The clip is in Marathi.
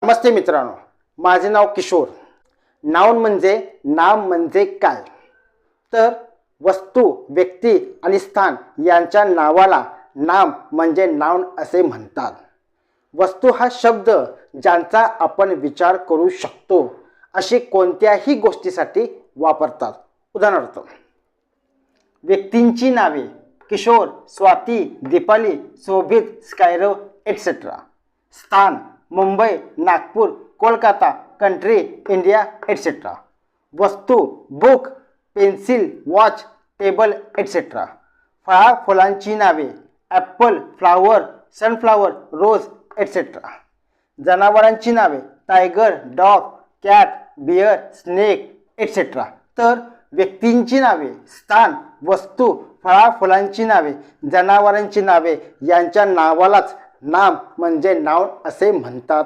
नमस्ते मित्रांनो, माझे नाव किशोर। नाउन म्हणजे नाम म्हणजे काय, तर वस्तू, व्यक्ती आणि स्थान यांच्या नावाला नाम म्हणजे नाउन असे म्हणतात। वस्तू हा शब्द ज्यांचा आपण विचार करू शकतो अशी कोणत्याही गोष्टीसाठी वापरतात। उदाहरणार्थ, व्यक्तींची नावे किशोर, स्वाती, दीपाली, शोभित, स्कायरो एटसेट्रा। स्थान Mumbai, Nagpur, Kolkata, country India etcetera. वस्तू book, pencil, watch, table etcetera. फळा फुलांची नावे apple, flower, sunflower, rose etcetera. जनावरांची नावे tiger, dog, cat, bear, snake etcetera. तर व्यक्तींची नावे, स्थान, वस्तू, फळा फुलांची नावे, जनावरांची नावे यांच्या नावालाच नाम म्हणजे नाउन असे म्हणतात।